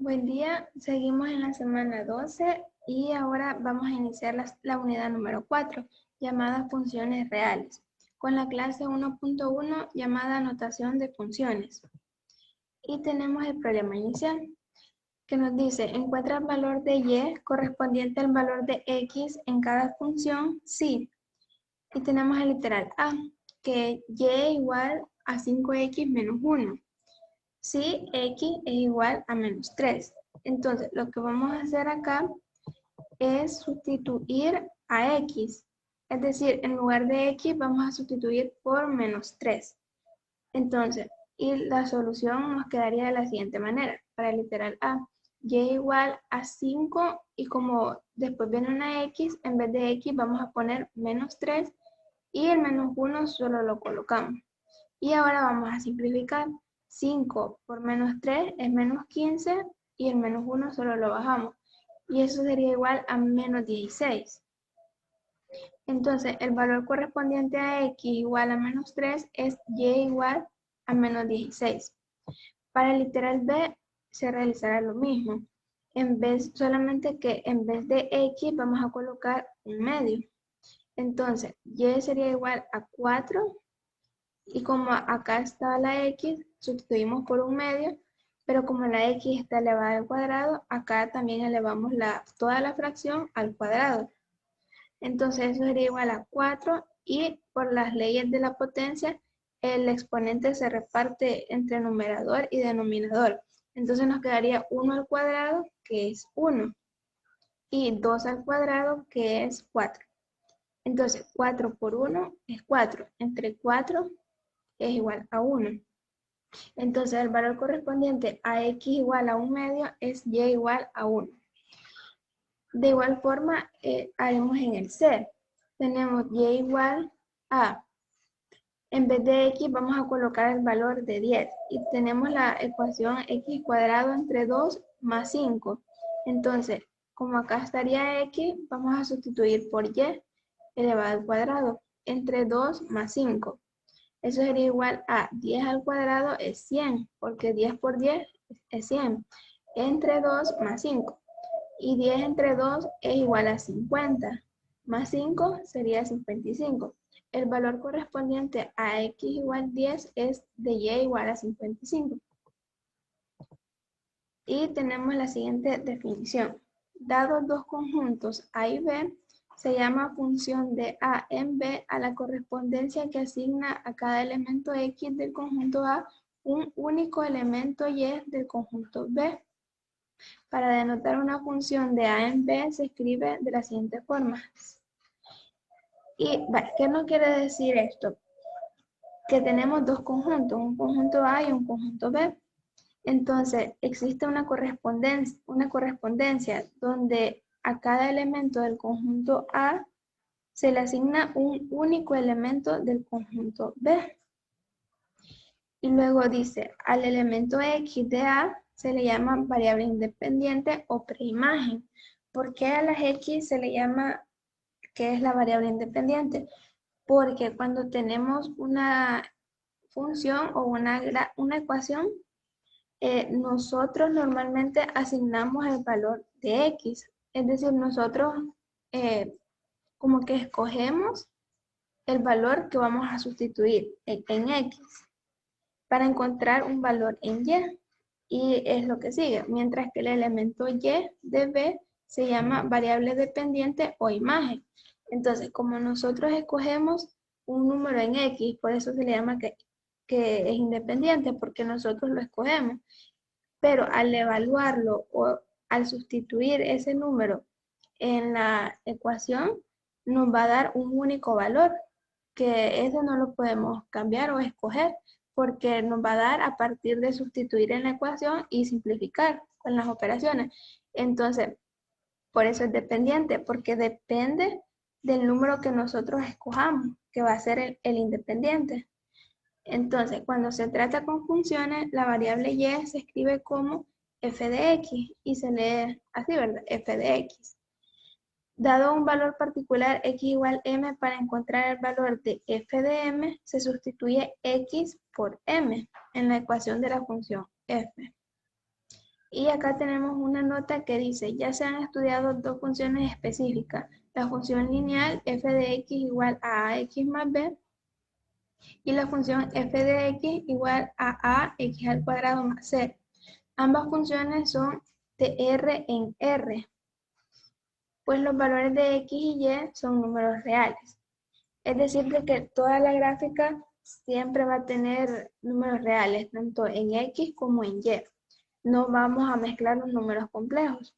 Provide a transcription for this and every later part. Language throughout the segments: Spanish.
Buen día, seguimos en la semana 12 y ahora vamos a iniciar la unidad número 4, llamada funciones reales, con la clase 1.1 llamada notación de funciones. Y tenemos el problema inicial, que nos dice, encuentra el valor de y correspondiente al valor de x en cada función si. Y tenemos el literal A, que y igual a 5x menos 1. Si x es igual a menos 3. Entonces, lo que vamos a hacer acá es sustituir a x. Es decir, en lugar de x vamos a sustituir por menos 3. Entonces, y la solución nos quedaría de la siguiente manera. Para el literal A, y igual a 5 y como después viene una x, en vez de x vamos a poner menos 3 y el menos 1 solo lo colocamos. Y ahora vamos a simplificar. 5 por menos 3 es menos 15 y el menos 1 solo lo bajamos. Y eso sería igual a menos 16. Entonces, el valor correspondiente a x igual a menos 3 es y igual a menos 16. Para el literal b se realizará lo mismo. Solamente que en vez de x vamos a colocar un medio. Entonces, y sería igual a 4. Y como acá está la x, sustituimos por un medio, pero como la x está elevada al cuadrado, acá también elevamos toda la fracción al cuadrado. Entonces eso sería igual a 4 y por las leyes de la potencia, el exponente se reparte entre numerador y denominador. Entonces nos quedaría 1 al cuadrado, que es 1, y 2 al cuadrado, que es 4. Entonces 4 por 1 es 4, entre 4 es igual a 1. Entonces el valor correspondiente a x igual a un medio es y igual a 1. De igual forma, haremos en el C. Tenemos y igual a, en vez de x vamos a colocar el valor de 10 y tenemos la ecuación x cuadrado entre 2 más 5. Entonces, como acá estaría x, vamos a sustituir por y elevado al cuadrado entre 2 más 5. Eso sería igual a 10 al cuadrado es 100, porque 10 por 10 es 100, entre 2 más 5. Y 10 entre 2 es igual a 50, más 5 sería 55. El valor correspondiente a x igual 10 es de y igual a 55. Y tenemos la siguiente definición. Dados dos conjuntos A y B, se llama función de A en B a la correspondencia que asigna a cada elemento X del conjunto A un único elemento Y del conjunto B. Para denotar una función de A en B se escribe de la siguiente forma. ¿Y qué nos quiere decir esto? Que tenemos dos conjuntos, un conjunto A y un conjunto B. Entonces, existe una correspondencia donde a cada elemento del conjunto A se le asigna un único elemento del conjunto B. Y luego dice, al elemento X de A se le llama variable independiente o preimagen. ¿Por qué a las X se le llama que es la variable independiente? Porque cuando tenemos una función o una ecuación, nosotros normalmente asignamos el valor de X. Es decir, nosotros como que escogemos el valor que vamos a sustituir en X para encontrar un valor en Y. Y es lo que sigue. Mientras que el elemento Y de B se llama variable dependiente o imagen. Entonces, como nosotros escogemos un número en X, por eso se le llama que es independiente, porque nosotros lo escogemos. Pero al evaluarlo o al sustituir ese número en la ecuación, nos va a dar un único valor, que ese no lo podemos cambiar o escoger, porque nos va a dar a partir de sustituir en la ecuación y simplificar con las operaciones. Entonces, por eso es dependiente, porque depende del número que nosotros escojamos, que va a ser el independiente. Entonces, cuando se trata con funciones, la variable y se escribe como f de x y se lee así, ¿verdad? F de x. Dado un valor particular x igual m, para encontrar el valor de f de m, se sustituye x por m en la ecuación de la función f. Y acá tenemos una nota que dice, ya se han estudiado dos funciones específicas, la función lineal f de x igual a ax más b y la función f de x igual a ax al cuadrado más c. Ambas funciones son de R en R, pues los valores de x y y son números reales. Es decir, de que toda la gráfica siempre va a tener números reales, tanto en x como en y. No vamos a mezclar los números complejos.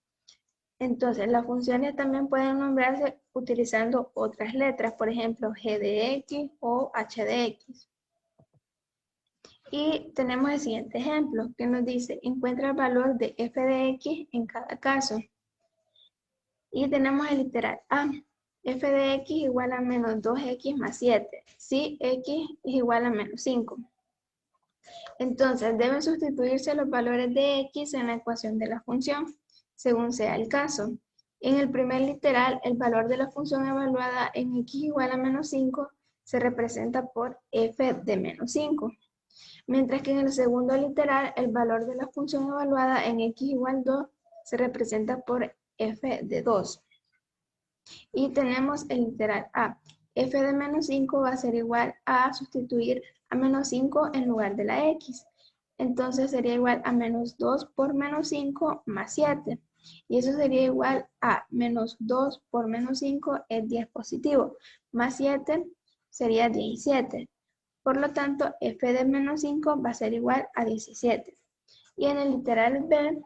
Entonces, las funciones también pueden nombrarse utilizando otras letras, por ejemplo, g de x o h de x. Y tenemos el siguiente ejemplo que nos dice, encuentra el valor de f de x en cada caso. Y tenemos el literal A, f de x igual a menos 2x más 7, si x es igual a menos 5. Entonces, deben sustituirse los valores de x en la ecuación de la función, según sea el caso. En el primer literal, el valor de la función evaluada en x igual a menos 5 se representa por f de menos 5. Mientras que en el segundo literal, el valor de la función evaluada en x igual 2 se representa por f de 2. Y tenemos el literal A. F de menos 5 va a ser igual a sustituir a menos 5 en lugar de la x. Entonces sería igual a menos 2 por menos 5 más 7. Y eso sería igual a menos 2 por menos 5 es 10 positivo. Más 7 sería 17. Por lo tanto, f de menos 5 va a ser igual a 17. Y en el literal B,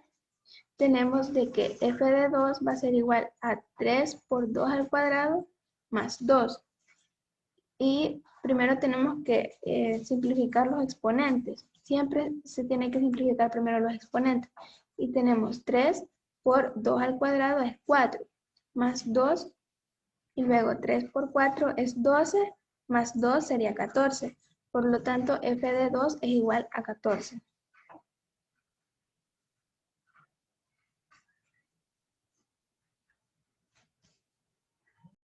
tenemos de que f de 2 va a ser igual a 3 por 2 al cuadrado más 2. Y primero tenemos que simplificar los exponentes. Siempre se tiene que simplificar primero los exponentes. Y tenemos 3 por 2 al cuadrado es 4, más 2, y luego 3 por 4 es 12, más 2 sería 14. Por lo tanto, f de 2 es igual a 14.